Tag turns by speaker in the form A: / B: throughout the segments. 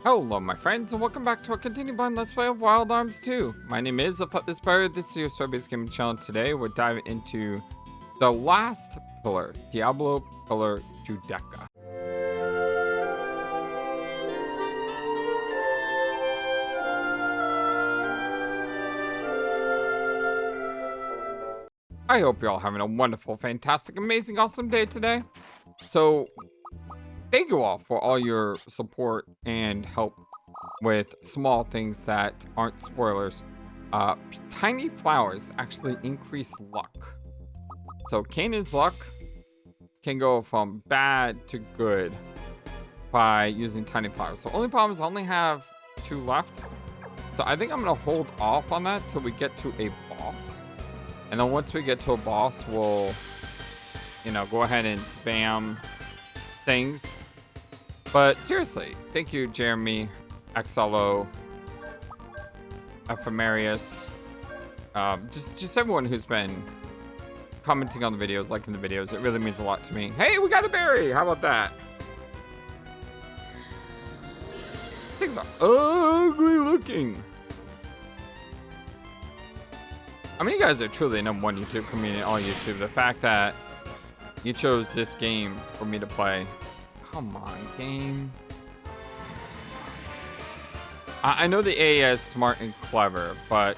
A: Hello my friends and welcome back to a continued blind let's play of Wild Arms 2. My name is FlightlessBird. This is your Sword Magess gaming channel. Today we're diving into the last pillar, Diablo P Judecca. I hope you're all having a wonderful, fantastic, amazing, awesome day today. So thank you all for all your support and help with small things that aren't spoilers. Tiny flowers actually increase luck. So Canaan's luck can go from bad to good by using tiny flowers. So only problem is I only have 2 left. So I think I'm gonna hold off on that till we get to a boss. And then once we get to a boss, we'll, go ahead and spam things. But seriously, thank you, Jeremy, XLO, Ephemerius, just everyone who's been commenting on the videos, liking the videos. It really means a lot to me. Hey, we got a berry! How about that? Things are ugly looking. I mean, you guys are truly #1 YouTube community on YouTube. The fact that you chose this game for me to play. Come on, game. I know the AA is smart and clever, but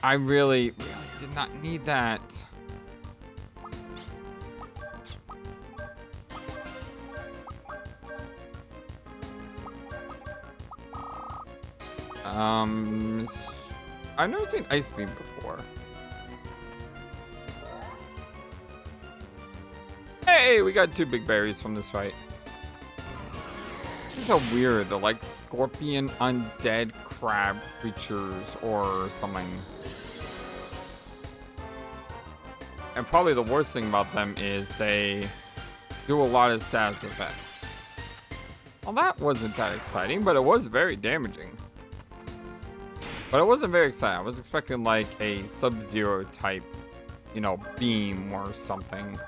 A: I really did not need that. I've never seen Ice Beam before. Hey, we got 2 big berries from this fight. These are weird. They're like scorpion undead crab creatures or something. And probably the worst thing about them is they do a lot of status effects. Well, that wasn't that exciting, but it was very damaging. But I wasn't very excited. I was expecting like a Sub-Zero type, beam or something.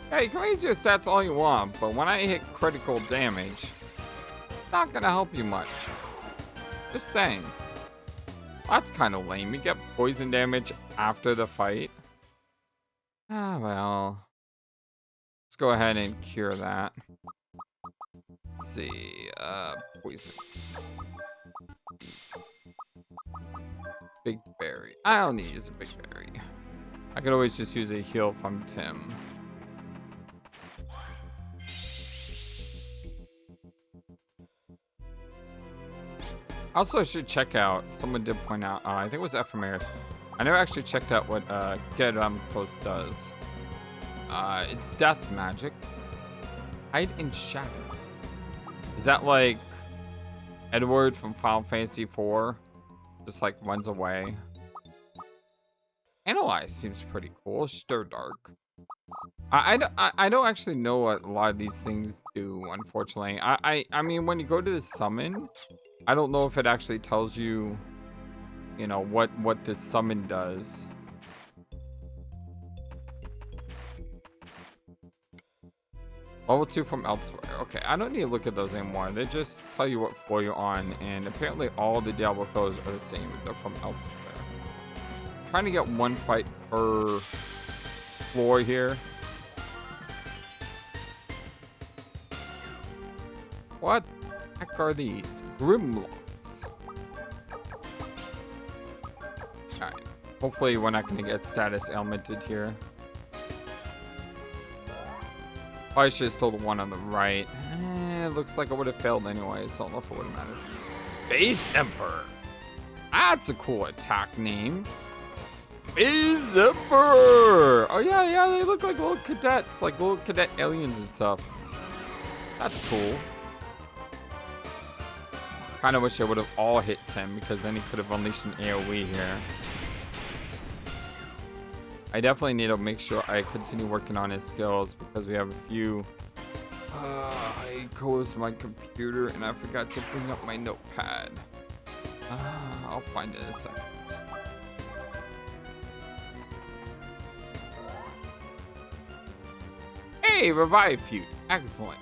A: Hey, you can raise your stats all you want, but when I hit critical damage, it's not gonna help you much. Just saying. That's kind of lame. You get poison damage after the fight. Ah, well. Let's go ahead and cure that. Let's see, poison. Big berry. I don't need to use a big berry. I could always just use a heal from Tim. Also, I should check out, someone did point out, I think it was Ephemeris. I never actually checked out what Get Close does. It's death magic. Hide and shadow. Is that like Edward from Final Fantasy IV? Just like runs away. Analyze seems pretty cool. Stir dark. I don't actually know what a lot of these things do, unfortunately. I mean, when you go to the summon, I don't know if it actually tells you, what this summon does. Level 2 from elsewhere. Okay, I don't need to look at those anymore. They just tell you what floor you're on, and apparently all the Diablo pillars are the same. They're from elsewhere. I'm trying to get 1 fight per floor here. What the heck are these? Grimlocks. Alright. Hopefully we're not going to get status ailmented here. Probably should have stole the one on the right. It looks like I would have failed anyway, so I don't know if it would have mattered. Space Emperor. That's a cool attack name. Space Emperor. Oh yeah, they look like little cadets, like little cadet aliens and stuff. That's cool. Kind of wish I would have all hit Tim, because then he could have unleashed an AoE here. I definitely need to make sure I continue working on his skills, because we have a few. I closed my computer and I forgot to bring up my notepad. I'll find it in a second. Yay, revive feud. Excellent.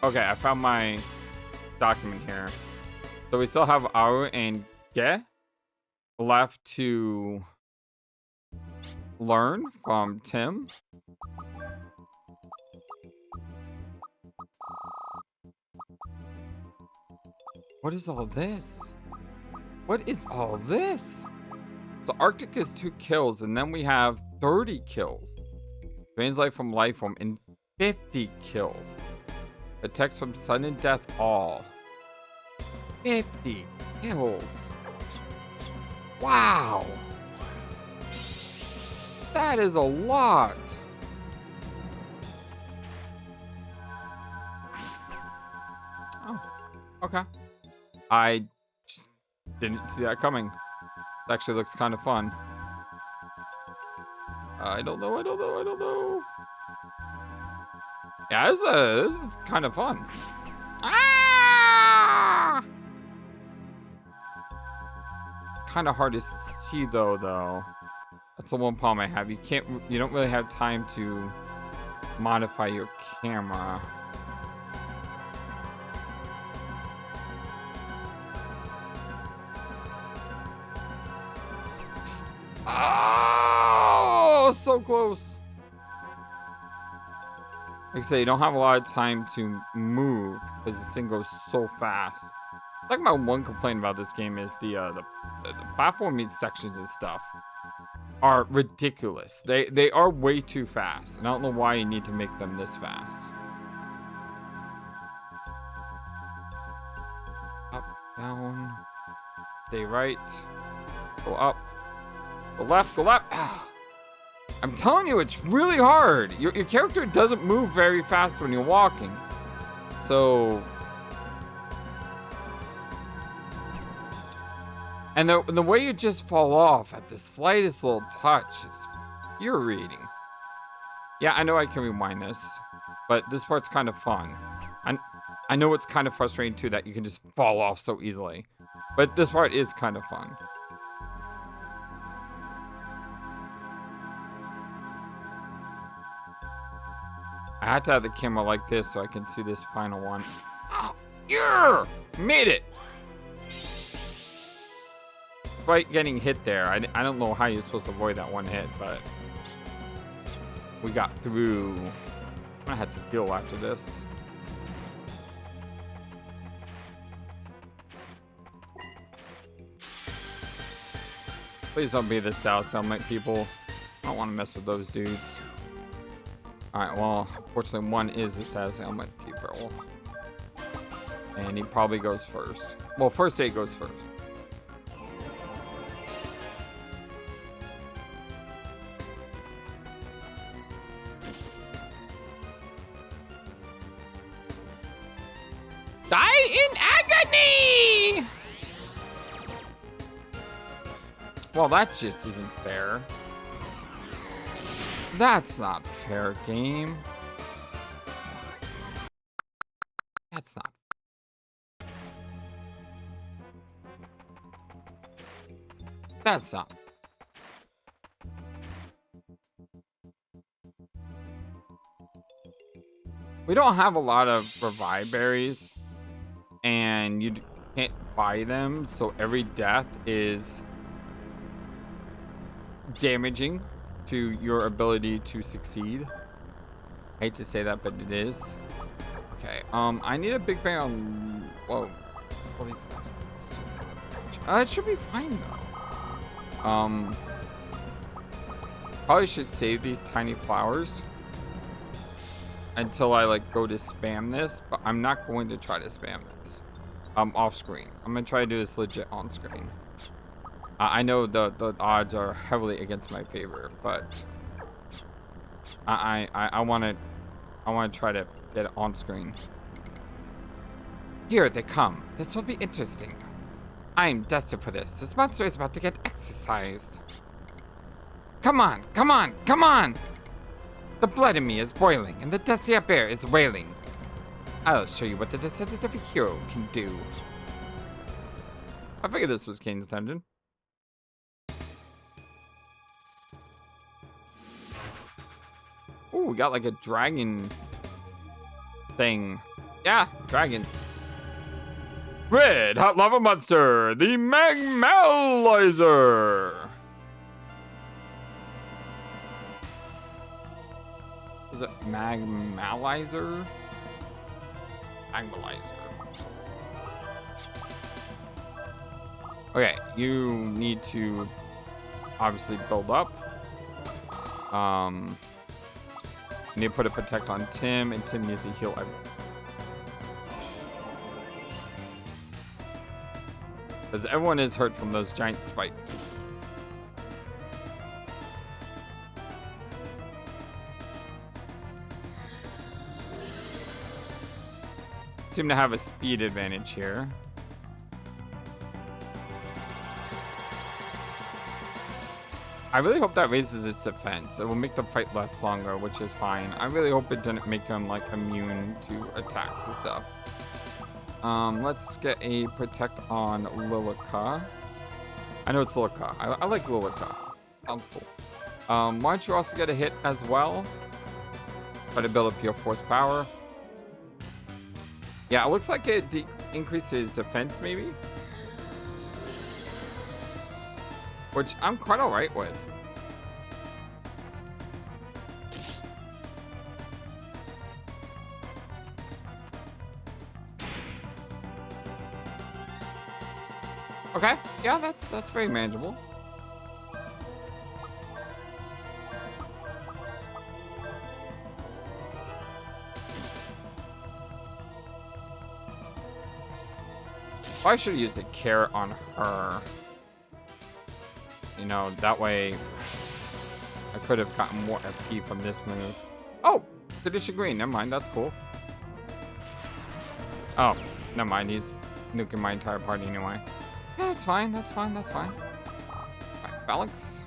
A: Okay, I found my document here. So we still have Aru and Ge left to learn from Tim. What is all this? What is all this? So Arctic is 2 kills, and then we have 30 kills. Drains life from and 50 kills. Attacks from sudden death all. 50 kills. Wow. That is a lot. Oh, okay. I just didn't see that coming. It actually looks kind of fun. I don't know. Yeah, this is kind of fun. Ah! Kind of hard to see though. That's the one problem I have. You don't really have time to modify your camera. Oh, so close. Like I say, you don't have a lot of time to move because this thing goes so fast. Like my one complaint about this game is the platform meets sections and stuff are ridiculous. They are way too fast, and I don't know why you need to make them this fast. Up, down, stay right, go up, go left, go left. I'm telling you, it's really hard. Your character doesn't move very fast when you're walking. So... And the way you just fall off at the slightest little touch is infuriating. Yeah, I know I can rewind this, but this part's kind of fun. I know it's kind of frustrating too that you can just fall off so easily. But this part is kind of fun. I had to have the camera like this so I can see this final one. Oh, yeah! Made it! Despite getting hit there, I don't know how you're supposed to avoid that one hit, but we got through. I had to heal after this. Please don't be the style helmet people. I don't want to mess with those dudes. Alright, well, unfortunately one is the status helmet people. And he probably goes first. Well, first aid goes first. Die in agony! Well, that just isn't fair. That's not fair, game. That's not. That's not. We don't have a lot of revive berries, and you can't buy them, so every death is damaging to your ability to succeed. I hate to say that, but it is. Okay, I need a big bang on... Whoa. All these guys. It should be fine, though. Probably should save these tiny flowers until I, like, go to spam this, but I'm not going to try to spam this. Off screen. I'm gonna try to do this legit on screen. I know the odds are heavily against my favor, but I want to try to get it on screen. Here they come. This will be interesting. I'm destined for this. This monster is about to get exercised. Come on, come on, come on! The blood in me is boiling, and the dusty up air is wailing. I'll show you what the descendant of a hero can do. I figured this was Kane's dungeon. Ooh, we got like a dragon thing. Yeah, dragon. Red hot lava monster, the Magmalizer. Is it Magmalizer? Magmalizer. Okay, you need to obviously build up. You need to put a protect on Tim, and Tim needs to heal everyone. Because everyone is hurt from those giant spikes. Seem to have a speed advantage here. I really hope that raises its defense. It will make the fight last longer, which is fine. I really hope it didn't make him like immune to attacks and stuff. Let's get a protect on Lilica. I know it's Lilica. I like Lilica. Sounds cool. Why don't you also get a hit as well? Try to build up your force power. Yeah, it looks like it increases defense maybe. Which I'm quite alright with. Okay, yeah, that's very manageable. I should have used a carrot on her. You know, that way I could have gotten more FP from this move. Oh, tradition green. Never mind, that's cool. Oh, never mind. He's nuking my entire party anyway. Yeah, that's fine. That's fine. That's fine. Alright, Phalanx.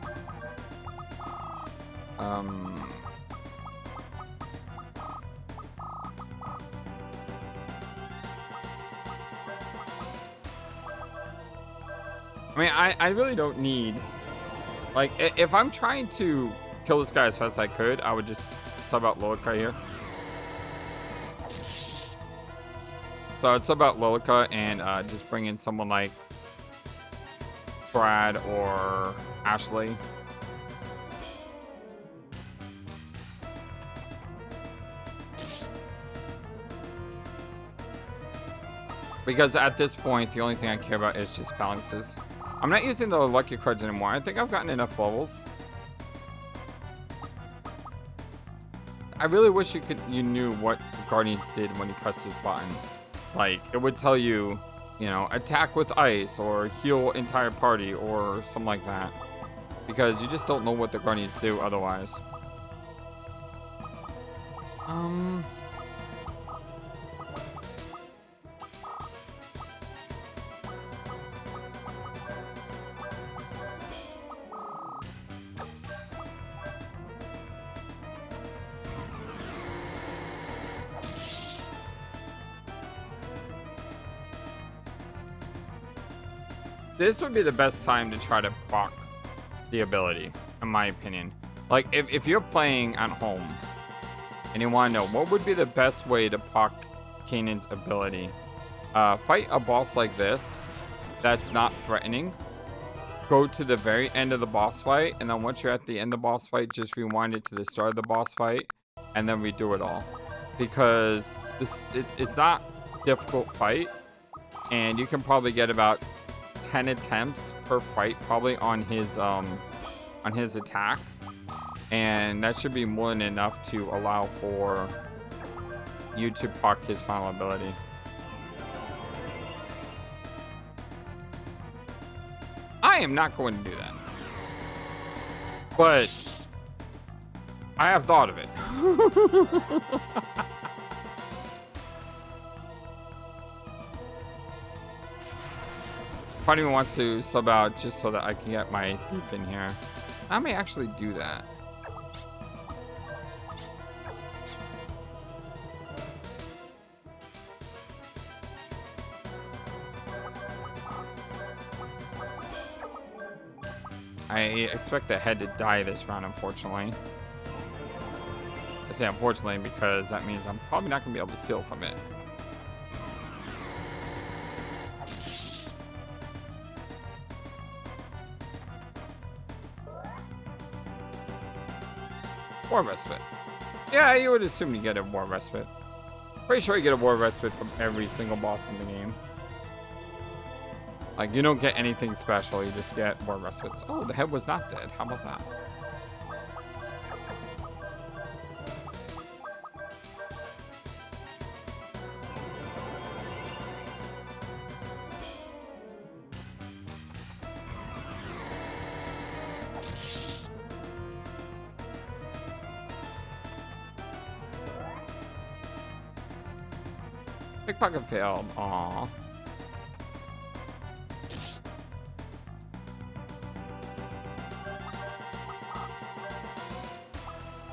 A: I mean, I really don't need... Like, if I'm trying to kill this guy as fast as I could, I would just sub out Lilica here. So I'd sub out Lilica and just bring in someone like Brad or Ashley. Because at this point, the only thing I care about is just phalanxes. I'm not using the lucky cards anymore. I think I've gotten enough levels. I really wish you knew what Guardians did when you pressed this button. Like, it would tell you, you know, attack with ice or heal entire party or something like that. Because you just don't know what the Guardians do otherwise. This would be the best time to try to proc the ability, in my opinion. Like, if you're playing at home and you want to know what would be the best way to proc Kanan's ability, fight a boss like this that's not threatening. Go to the very end of the boss fight, and then once you're at the end of the boss fight, just rewind it to the start of the boss fight, and then redo it all. Because it's not a difficult fight, and you can probably get about 10 attempts per fight probably on his attack, and that should be more than enough to allow for you to proc his final ability. I am not going to do that, but I have thought of it. Part of me wants to sub out just so that I can get my thief in here. I may actually do that. I expect the head to die this round, unfortunately. I say unfortunately because that means I'm probably not going to be able to steal from it. War Respite. Yeah, you would assume you get a War Respite. Pretty sure you get a War Respite from every single boss in the game. Like, you don't get anything special, you just get War Respites. Oh, the head was not dead. How about that? Pickpocket failed. Aww.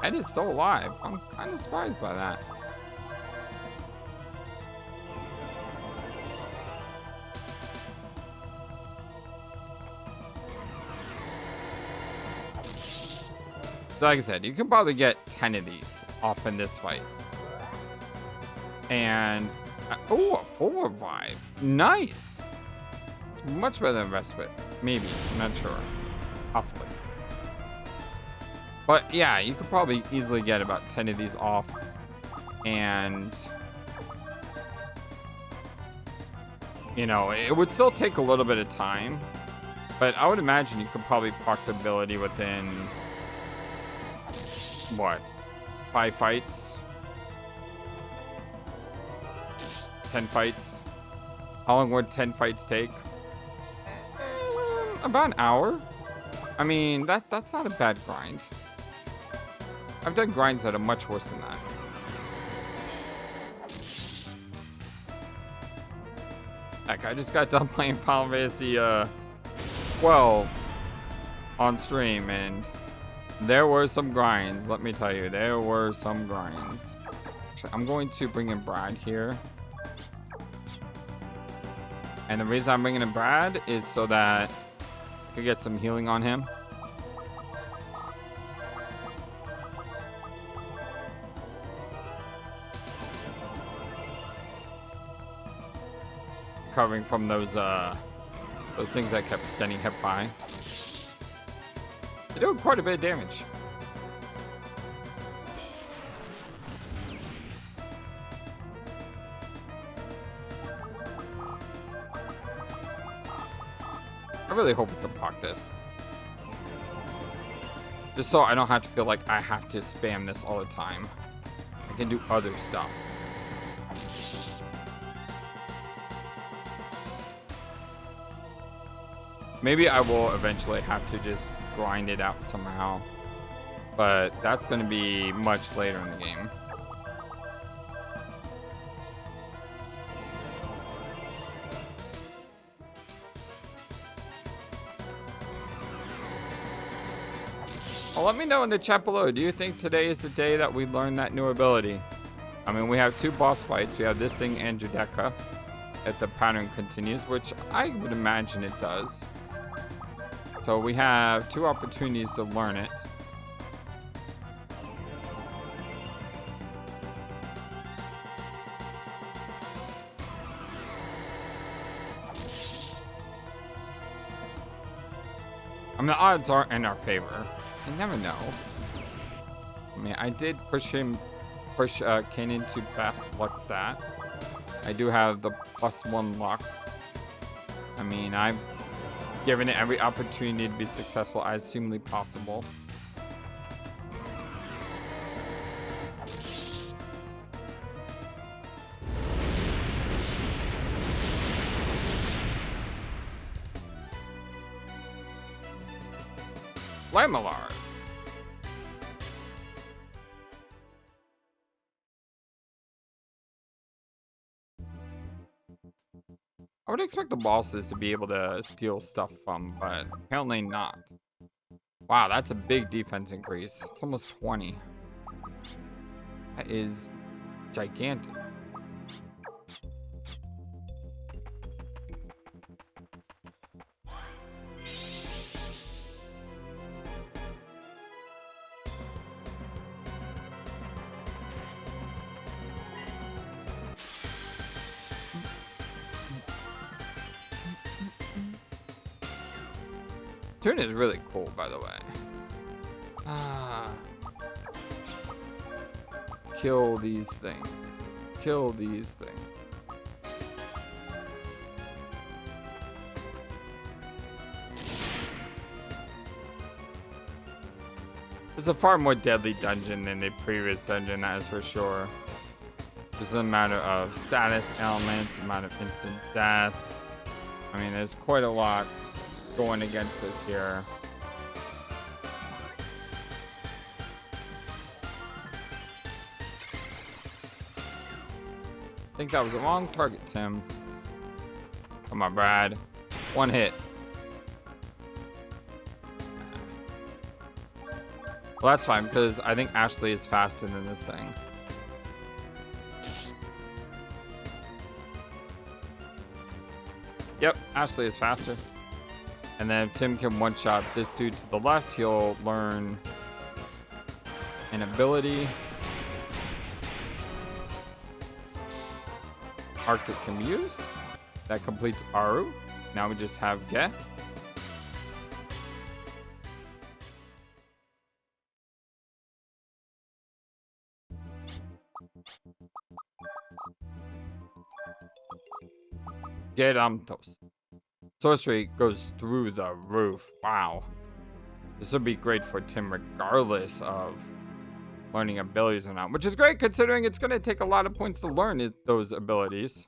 A: Ed is still alive. I'm kind of surprised by that. So like I said, you can probably get 10 of these off in this fight. And oh, a full revive. Nice. Much better than respite. Maybe. I'm not sure. Possibly. But yeah, you could probably easily get about 10 of these off. And you know, it would still take a little bit of time. But I would imagine you could probably proc the ability within what? 5 fights? 10 fights? How long would 10 fights take? About an hour. I mean, that's not a bad grind. I've done grinds that are much worse than that. Heck, I just got done playing Final Fantasy 12 on stream, and there were some grinds. Let me tell you, there were some grinds. I'm going to bring in Brad here. And the reason I'm bringing in Brad is so that I could get some healing on him. Recovering from those things that kept getting hit by. They do quite a bit of damage. I really hope we can proc this. Just so I don't have to feel like I have to spam this all the time. I can do other stuff. Maybe I will eventually have to just grind it out somehow. But that's going to be much later in the game. Well, let me know in the chat below. Do you think today is the day that we learn that new ability? I mean, we have 2 boss fights. We have this thing and Judecca. If the pattern continues, which I would imagine it does. So we have 2 opportunities to learn it. I mean, the odds aren't in our favor. You never know. I mean, I did push Kanan to best luck stat. I do have the +1 luck. I mean, I've given it every opportunity to be successful as humanly possible. Magmalizer. I would expect the bosses to be able to steal stuff from, but apparently not. Wow, that's a big defense increase. It's almost 20. That is gigantic. Tune is really cool, by the way. Kill these things. Kill these things. It's a far more deadly dungeon than the previous dungeon, that is for sure. Just a matter of status elements, amount of instant deaths. I mean, there's quite a lot going against this here. I think that was a wrong target, Tim. Come on, Brad. One hit. Well, that's fine, because I think Ashley is faster than this thing. Yep, Ashley is faster. And then if Tim can one-shot this dude to the left, he'll learn an ability. Arctic can be used. That completes Aru. Now we just have Ge. Get toast. Sorcery goes through the roof. Wow. This would be great for Tim regardless of learning abilities or not, which is great considering it's going to take a lot of points to learn those abilities.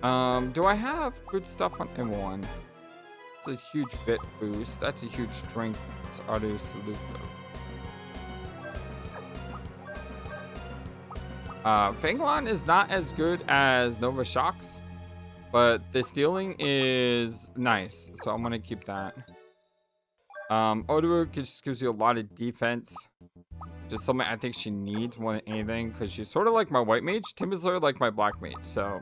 A: Do I have good stuff on everyone? It's a huge bit boost. That's a huge strength. It's auto salute though. Fanglon is not as good as Nova Shocks, but the stealing is nice, so I'm gonna keep that. Odoru just gives you a lot of defense. Just something I think she needs more than anything, because she's sort of like my white mage. Tim is sort of like my black mage, so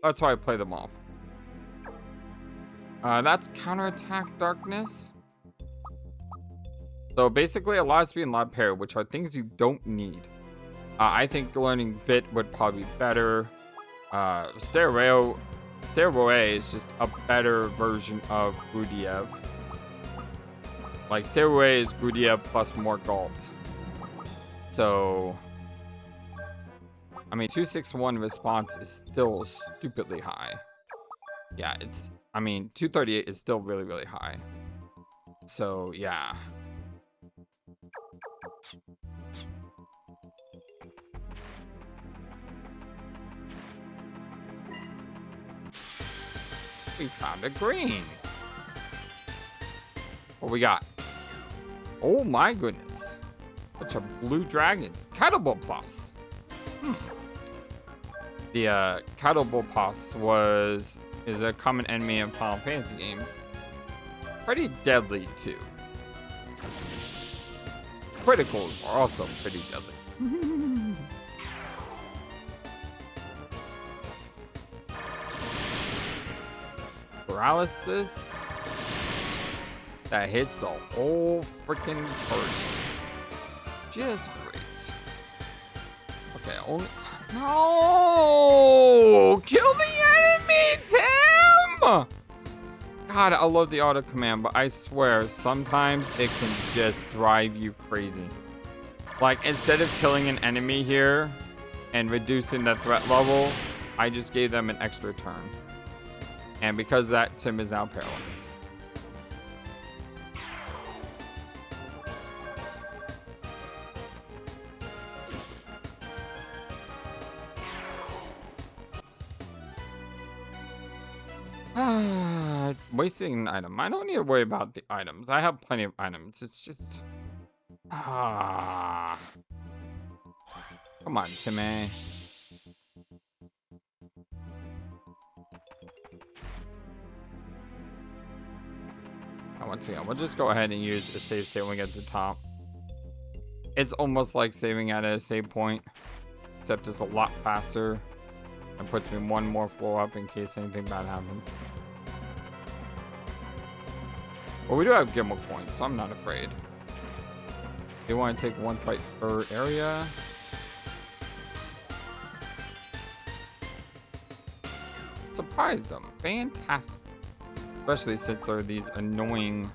A: that's why I play them off. That's counterattack darkness. So basically a lot of speed and a lot of parry, which are things you don't need. I think learning Vit would probably be better. Stereo is just a better version of Grudiev. Like, Stereo is Grudiev plus more Galt. So, I mean, 261 response is still stupidly high. Yeah, it's, I mean, 238 is still really, really high. So, yeah. We found a green. What we got? Oh my goodness. Bunch of blue dragons. Cattleball Plus. The Cattleball Plus is a common enemy in Final Fantasy games. Pretty deadly too. Criticals are also pretty deadly. Paralysis that hits the whole freaking party. Just great. Okay, only. No! Kill the enemy, Tim! God, I love the auto command, but I swear sometimes it can just drive you crazy. Like, instead of killing an enemy here and reducing the threat level, I just gave them an extra turn. And because of that, Tim is now paralyzed. Wasting an item. I don't need to worry about the items. I have plenty of items. It's just... Come on, Timmy. Once again, we'll just go ahead and use a save state when we get to the top. It's almost like saving at a save point, except it's a lot faster and puts me one more floor up in case anything bad happens. Well, we do have Gimel points, so I'm not afraid. You want to take one fight per area. Surprised them. Fantastic. Especially since there are these annoying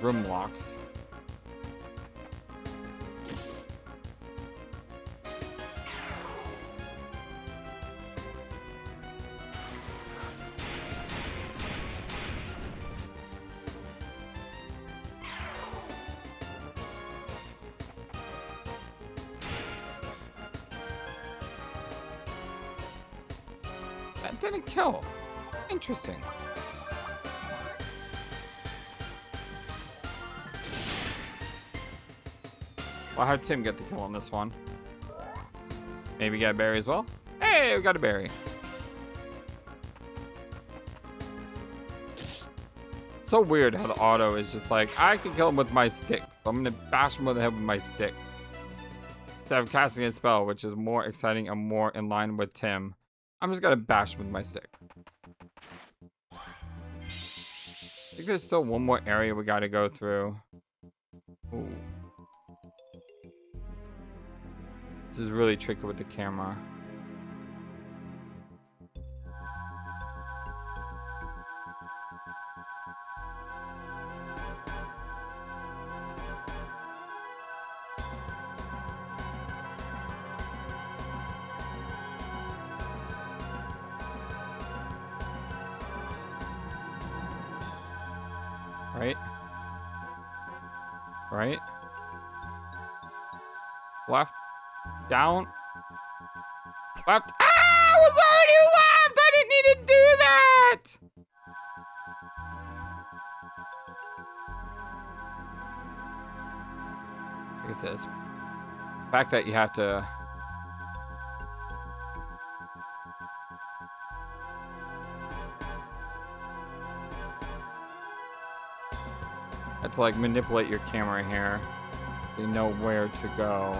A: room locks. That didn't kill. Interesting. Well, how'd Tim get the kill on this one? Maybe get a berry as well? Hey, we got a berry. So weird how the auto is just like, I can kill him with my stick, so I'm gonna bash him on the head with my stick. Instead of casting a spell, which is more exciting and more in line with Tim, I'm just gonna bash him with my stick. I think there's still one more area we gotta go through. Ooh. This is really tricky with the camera. Right? Right? Left? Down? Left? Ah! I was already left! I didn't need to do that! Like it says, the fact that you have to like manipulate your camera here. So you know where to go.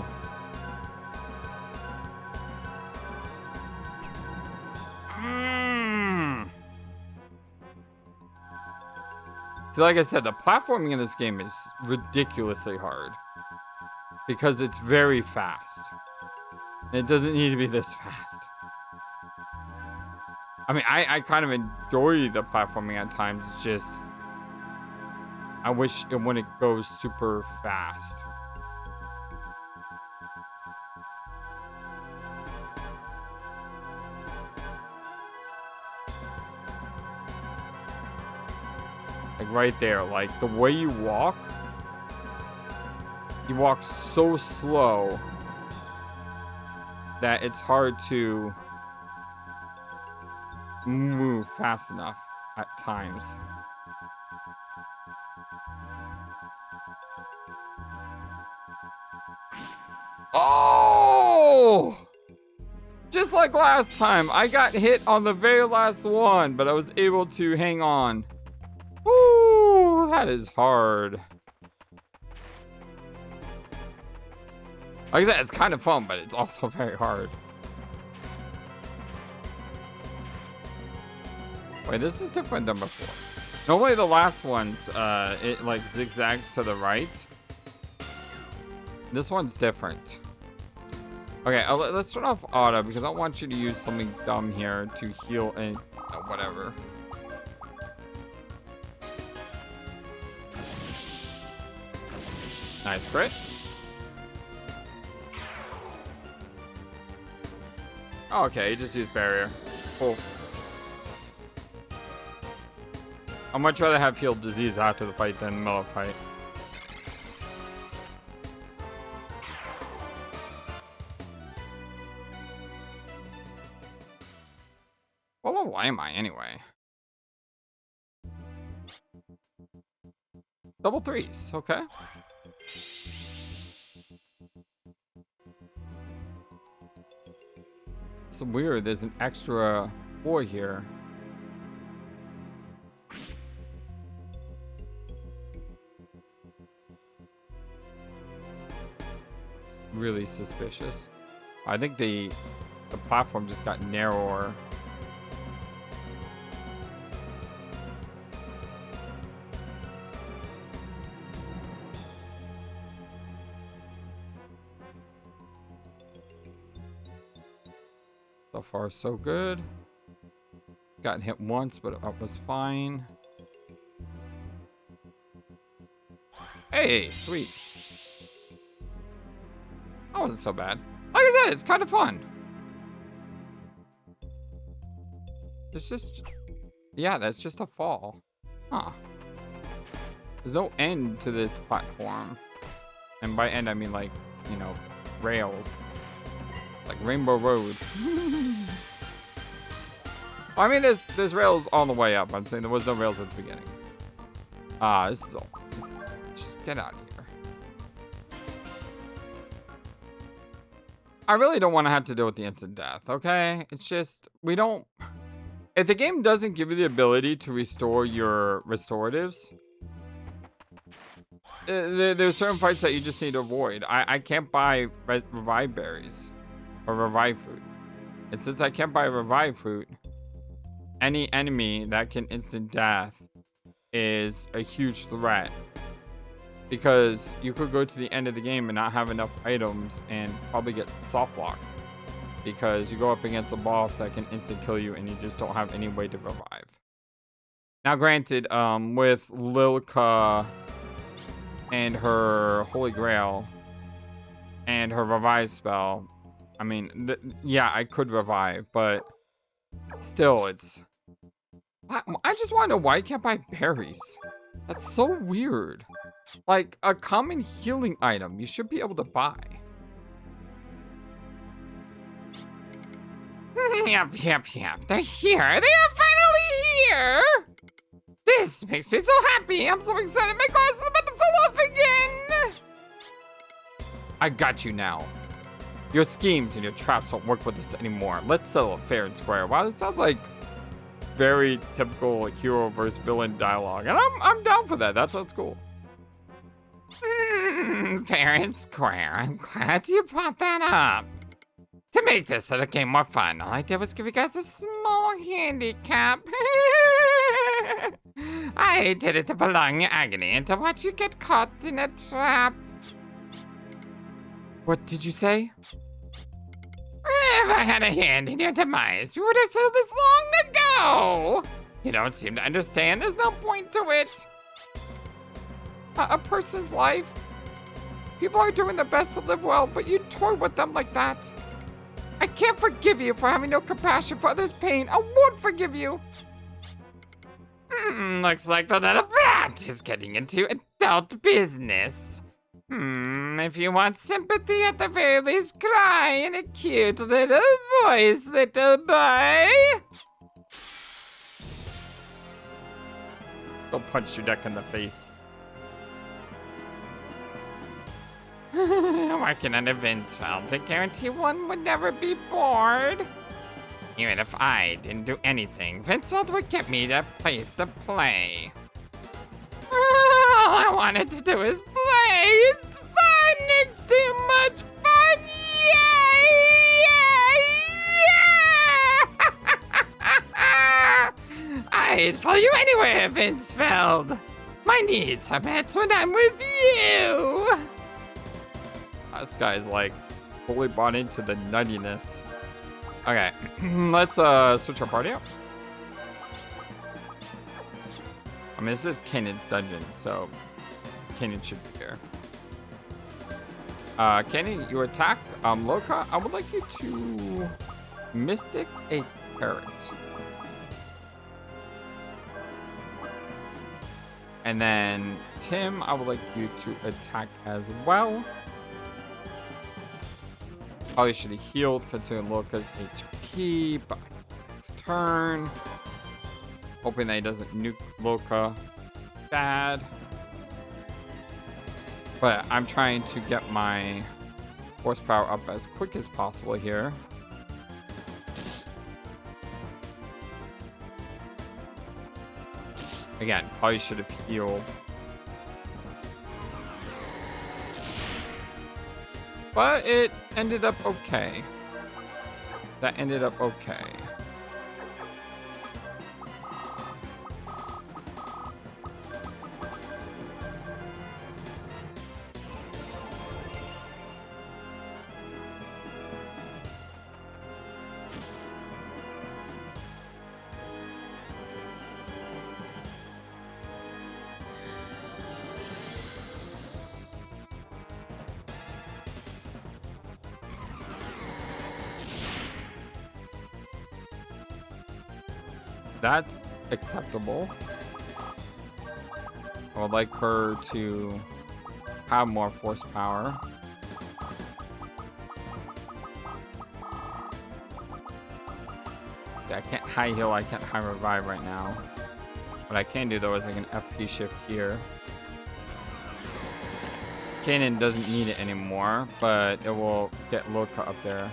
A: So like I said, the platforming in this game is ridiculously hard because it's very fast. And it doesn't need to be this fast. I mean, I kind of enjoy the platforming at times. It's just, I wish it wouldn't go super fast. Like right there, like the way you walk so slow that it's hard to move fast enough at times. Oh! Just like last time, I got hit on the very last one, but I was able to hang on. Woo! That is hard. Like I said, it's kind of fun, but it's also very hard. Wait, this is different than before. Normally the last ones, it like zigzags to the right. This one's different. Okay, let's start off auto because I want you to use something dumb here to heal and whatever. Nice crit. Oh, okay, you just use barrier. Cool. I'd much rather have healed disease after the fight than middle of fight. What level am I anyway? Double threes, okay. It's weird, there's an extra 4 here. It's really suspicious. I think the platform just got narrower. So far, so good. Gotten hit once, but it was fine. Hey, sweet. That wasn't so bad. Like I said, it's kind of fun. It's just, yeah, that's just a fall. Huh. There's no end to this platform. And by end, I mean like, you know, rails. Like Rainbow Road. I mean, there's rails on the way up. I'm saying there was no rails at the beginning. This is all. Just get out of here. I really don't want to have to deal with the instant death, okay? It's just, we don't... If the game doesn't give you the ability to restore your restoratives, there's certain fights that you just need to avoid. I can't buy revive berries or revive fruit. And since I can't buy revive fruit, any enemy that can instant death is a huge threat. Because you could go to the end of the game and not have enough items and probably get soft locked. Because you go up against a boss that can instant kill you and you just don't have any way to revive. Now granted, with Lilka and her Holy Grail and her revive spell, I mean, yeah, I could revive, but still, it's... I just want to know why you can't buy berries. That's so weird. Like, a common healing item you should be able to buy. Yep. They're here. They are finally here. This makes me so happy. I'm so excited. My glass is about to fall off again. I got you now. Your schemes and your traps don't work with us anymore. Let's settle it fair and square. Wow, this sounds like very typical hero versus villain dialogue. And I'm down for that. That sounds cool. Fair and square. I'm glad you brought that up. To make this little game more fun, all I did was give you guys a small handicap. I did it to prolong your agony and to watch you get caught in a trap. What did you say? If I had a hand in your demise, we would have settled this long ago. You don't seem to understand. There's no point to it. A person's life. People are doing their best to live well, but you toy with them like that. I can't forgive you for having no compassion for others' pain. I won't forgive you. Looks like the little brat is getting into adult business. If you want sympathy, at the very least, cry in a cute little voice, little boy. Go punch Judecca in the face. Working on events felt to guarantee one would never be bored. Even if I didn't do anything, Vincent would get me a place to play. All I wanted to do is play. It's fun. It's too much fun. Yeah! I'd follow you anywhere, Vincefeld. My needs are met when I'm with you. This guy's like fully bought into the nuttiness. Okay, let's switch our party up. I mean, this is Kanan's dungeon, so Kanan should be here. Kanan, you attack Loka. I would like you to Mystic a Parrot. And then Tim, I would like you to attack as well. Probably should have healed considering Loka's HP, but it's turn. Hoping that he doesn't nuke Loka bad. But I'm trying to get my horsepower up as quick as possible here. Again, probably should have healed. But it ended up okay. That ended up okay. That's acceptable. I would like her to have more force power. Yeah, I can't high heal, I can't high revive right now. What I can do though is I can FP shift here. Kanan doesn't need it anymore, but it will get Loka up there.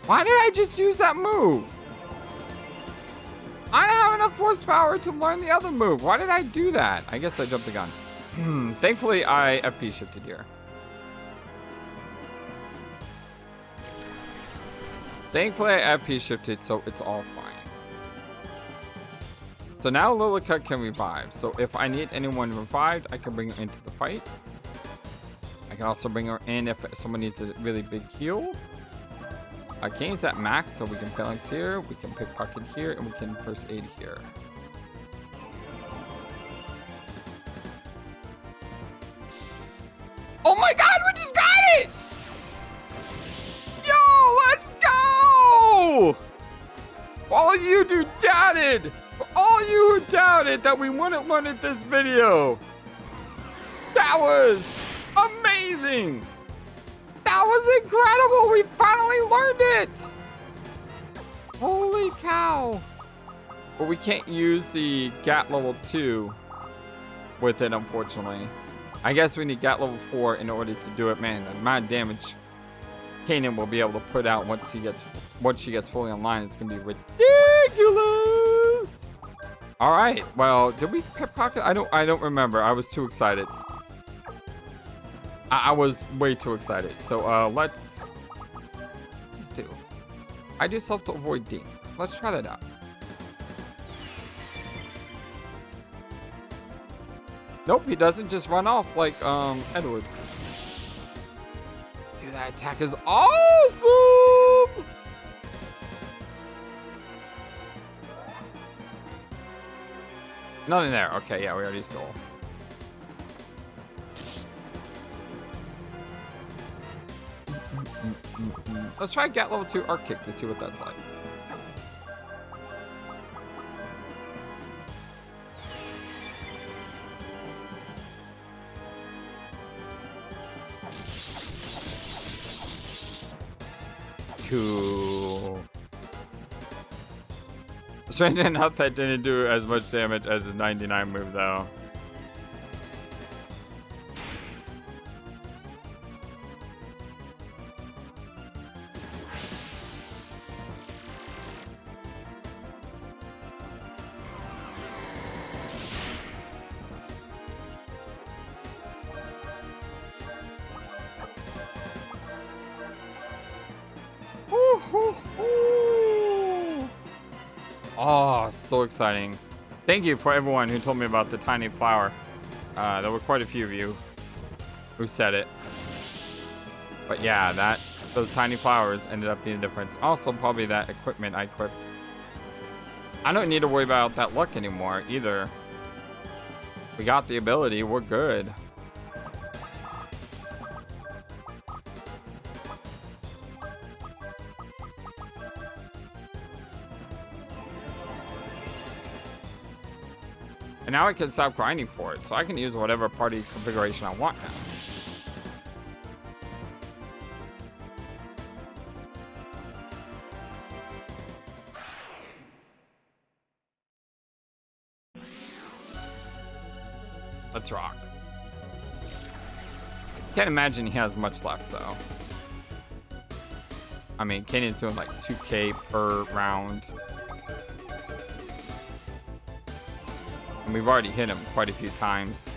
A: Why did I just use that move? I don't have enough force power to learn the other move. Why did I do that? I guess I jumped the gun. Thankfully, I FP shifted here. Thankfully, I FP shifted, so it's all fine. So now Lilica can revive. So if I need anyone revived, I can bring her into the fight. I can also bring her in if someone needs a really big heal. Kane's at max, so we can phalanx here, we can pickpocket here, and we can first aid here. Oh my god, we just got it! Yo, let's go! For all you who doubted, for all you who doubted that we wouldn't learn it this video, that was amazing! That was incredible! We finally learned it! Holy cow! But we can't use the GAT level 2 with it, unfortunately. I guess we need GAT level 4 in order to do it. Man, the amount of damage Kanan will be able to put out once she gets fully online, it's gonna be ridiculous! Alright, well, did we pickpocket? I don't remember. I was too excited. I was way too excited. So let's just do. I do self to avoid Dean. Let's try that out. Nope, he doesn't just run off like Edward. Dude, that attack is awesome! Nothing there. Okay, yeah, we already stole. Let's try GAT level 2 arc kick to see what that's like. Cool. Strange enough, that didn't do as much damage as his 99 move though. Oh, so exciting. Thank you for everyone who told me about the tiny flower. There were quite a few of you who said it. But yeah, those tiny flowers ended up being a difference. Also, probably that equipment I equipped. I don't need to worry about that luck anymore either. We got the ability, we're good. And now I can stop grinding for it, so I can use whatever party configuration I want now. Let's rock. Can't imagine he has much left though. I mean, Kanan's doing like 2k per round. And we've already hit him quite a few times.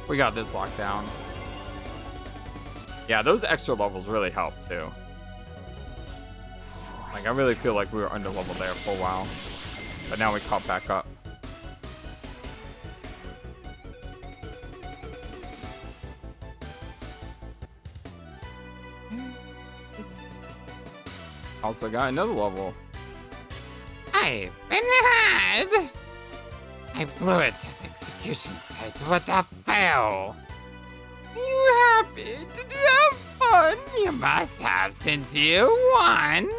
A: We got this locked down. Yeah, those extra levels really help too. Like, I really feel like we were under leveled there for a while, but now we caught back up. Also got another level.
B: I've been had. I blew it at the execution site with a fail. You happy? Did you have fun? You must have since you won.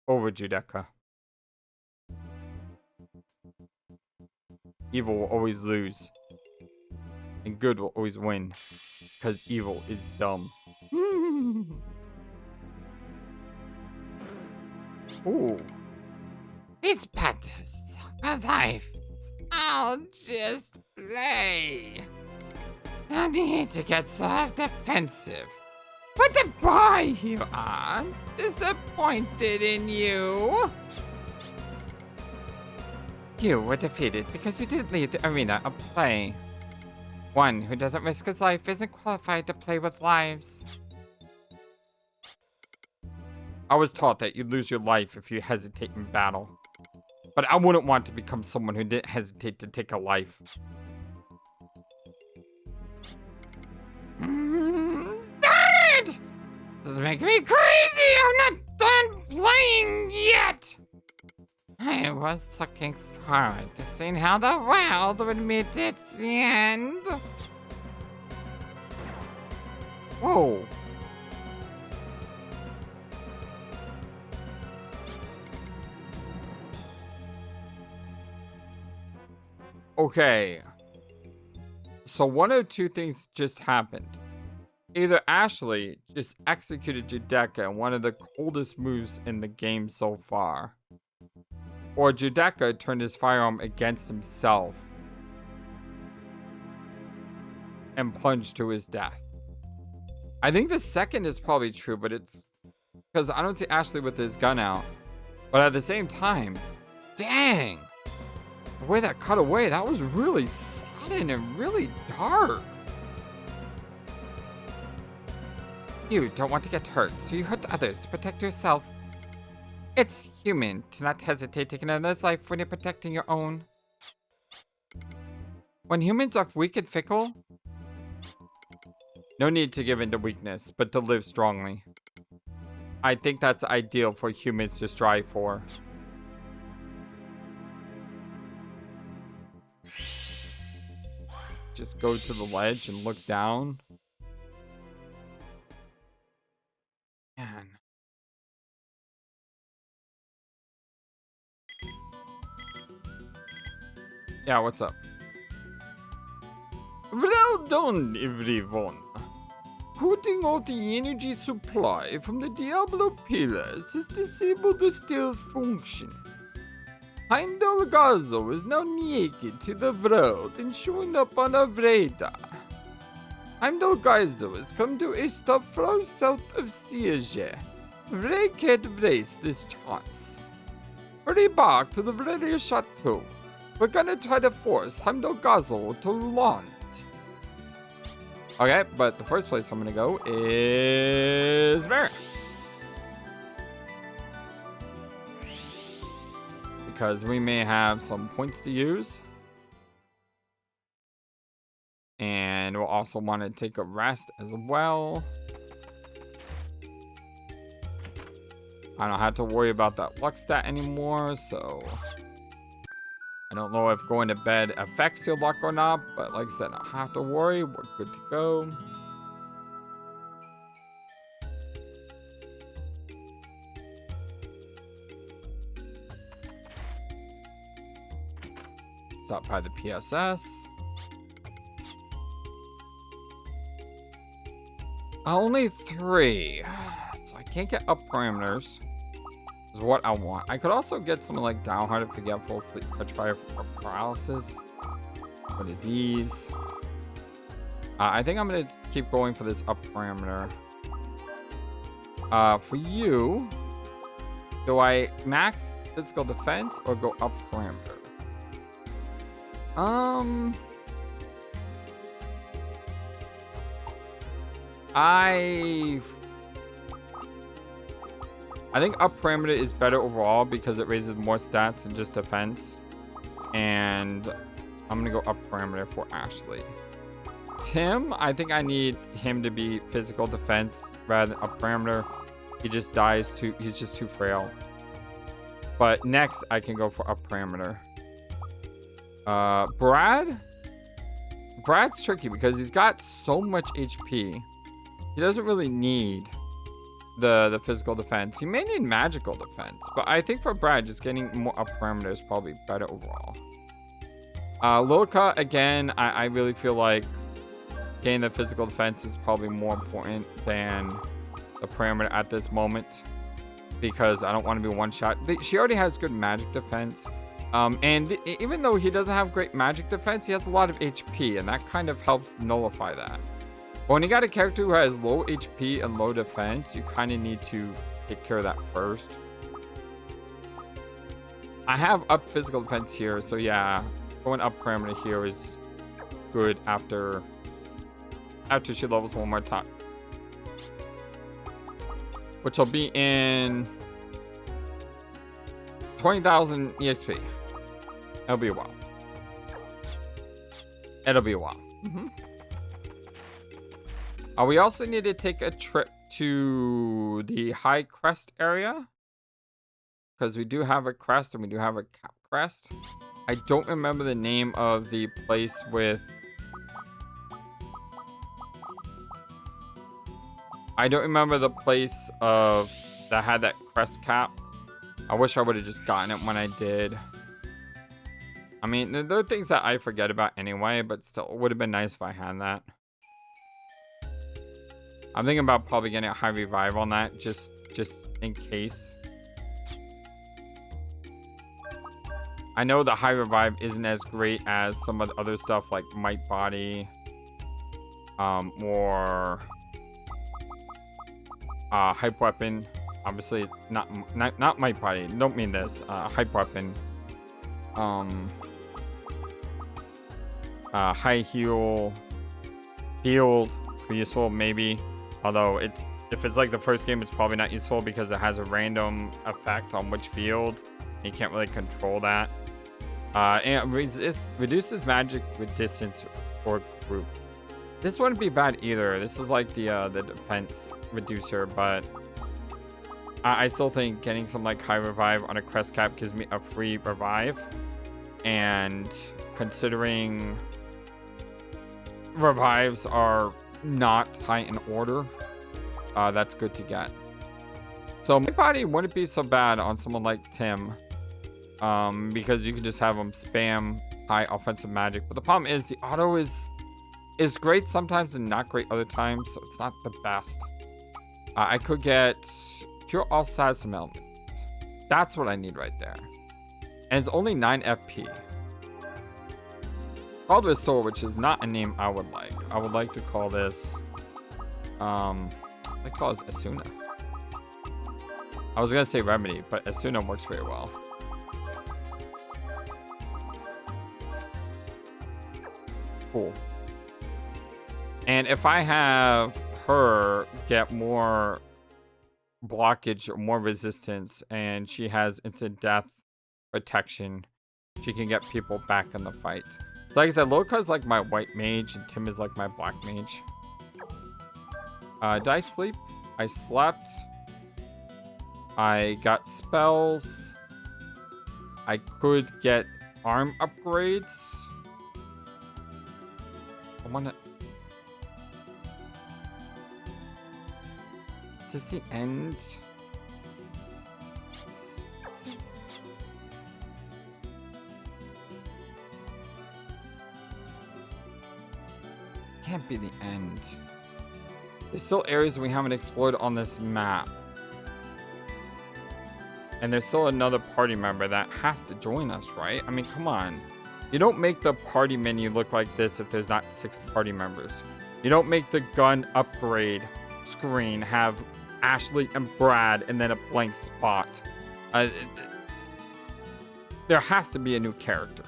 A: Over, Judecca. Evil will always lose. And good will always win. Because evil is dumb. Ooh.
B: These battles for life. I'll just play. No need to get so defensive. What a boy you are. Disappointed in you. You were defeated because you didn't leave the arena of play. One who doesn't risk his life isn't qualified to play with lives.
A: I was taught that you lose your life if you hesitate in battle. But I wouldn't want to become someone who didn't hesitate to take a life.
B: Darn it! This is making me crazy! I'm not done playing yet! I was looking forward to seeing how the world would meet its end.
A: Whoa. Okay. So one of two things just happened. Either Ashley just executed Judecca in one of the coldest moves in the game so far. Or Judecca turned his firearm against himself and plunged to his death. I think the second is probably true, but it's because I don't see Ashley with his gun out. But at the same time, dang, the way that cut away, that was really sudden and really dark.
B: You don't want to get hurt, so you hurt others to protect yourself. It's human to not hesitate taking another's life when you're protecting your own.
A: When humans are weak and fickle, no need to give in to weakness, but to live strongly. I think that's ideal for humans to strive for. Just go to the ledge and look down. Man. Yeah, what's up? Well done, everyone. Putting out the energy supply from the Diablo pillars has disabled the stealth function. Heimdall is now naked to the world and showing up on our radar. Heimdall has come to a stop far south of Siege. Ray can't brace this chance. Hurry back to the Valeria Chateau. We're gonna try to force Heimdall to launch. Okay, but the first place I'm gonna go is Mara. Because we may have some points to use. And we'll also want to take a rest as well. I don't have to worry about that luck stat anymore, so I don't know if going to bed affects your luck or not, but like I said, I don't have to worry. We're good to go. Stop by the PSS. Only 3. So I can't get up parameters. Is what I want. I could also get something like downhearted, forgetful, sleep, petrified, or paralysis. What is these? I think I'm gonna keep going for this up parameter. For you, do I max physical defense or go up parameter? I think up parameter is better overall because it raises more stats than just defense. And I'm gonna go up parameter for Ashley. Tim, I think I need him to be physical defense rather than up parameter. He just dies too, he's just too frail. But next I can go for up parameter. Brad's tricky because he's got so much HP. He doesn't really need the physical defense. He may need magical defense, but I think for Brad, just getting more up parameter is probably better overall. Lilka, again, I really feel like getting the physical defense is probably more important than the parameter at this moment, because I don't want to be one shot. She already has good magic defense. And even though he doesn't have great magic defense, he has a lot of HP, and that kind of helps nullify that. But when you got a character who has low HP and low defense, you kind of need to take care of that first. I have up physical defense here, so yeah, going up parameter here is good after she levels one more time, which will be in 20,000 EXP. It'll be a while. We also need to take a trip to the high crest area, because we do have a crest and we do have a cap crest. I don't remember the name of the place with... I don't remember the place that had that crest cap. I wish I would have just gotten it when I did. I mean, there are things that I forget about anyway, but still, it would have been nice if I had that. I'm thinking about probably getting a high revive on that, just in case. I know the high revive isn't as great as some of the other stuff like Might Body, or Hype Weapon. Obviously, not Might Body. Don't mean this. Hype Weapon. High heal. Healed. Useful, maybe. Although, if it's like the first game, it's probably not useful because it has a random effect on which field. You can't really control that. And reduces magic with distance or group. This wouldn't be bad either. This is like the defense reducer, but I still think getting some like high revive on a crest cap gives me a free revive. And considering revives are not high in order, that's good to get. So my body wouldn't be so bad on someone like Tim, because you can just have him spam high offensive magic. But the problem is the auto is great sometimes and not great other times, so it's not the best. I could get Cure All Status Element. That's what I need right there. And it's only 9 FP. Called Restore, which is not a name I would like. I would like to call this, I call this Asuna. I was gonna say Remedy, but Asuna works very well. Cool. And if I have her get more blockage or more resistance, and she has instant death protection, she can get people back in the fight. So like I said, Loka is like my white mage, and Tim is like my black mage. Did I sleep? I slept. I got spells. I could get arm upgrades. I wanna... Is this the end? Can't be the end. There's still areas we haven't explored on this map. And there's still another party member that has to join us, right? I mean, come on. You don't make the party menu look like this if there's not 6 party members. You don't make the gun upgrade screen have Ashley and Brad and then a blank spot. There has to be a new character.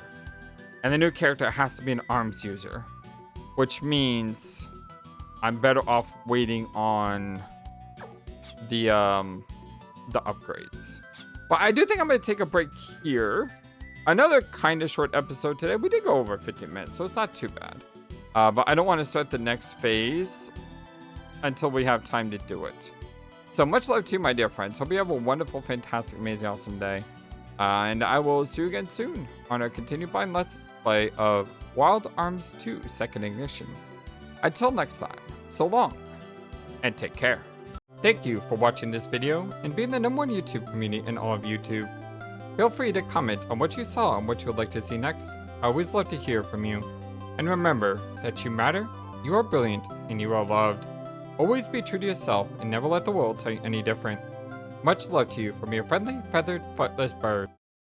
A: And the new character has to be an arms user. Which means I'm better off waiting on the upgrades. But I do think I'm going to take a break here. another kind of short episode today. We did go over 15 minutes, so it's not too bad. But I don't want to start the next phase until we have time to do it. So much love to you, my dear friends. Hope you have a wonderful, fantastic, amazing, awesome day. And I will see you again soon on our continued blind let's play of Wild Arms 2 Second Ignition. Until next time, so long, and take care. Thank you for watching this video and being the #1 YouTube community in all of YouTube. Feel free to comment on what you saw and what you would like to see next. I always love to hear from you. And remember that you matter, you are brilliant, and you are loved. Always be true to yourself and never let the world tell you any different. Much love to you from your friendly, feathered, flightless bird.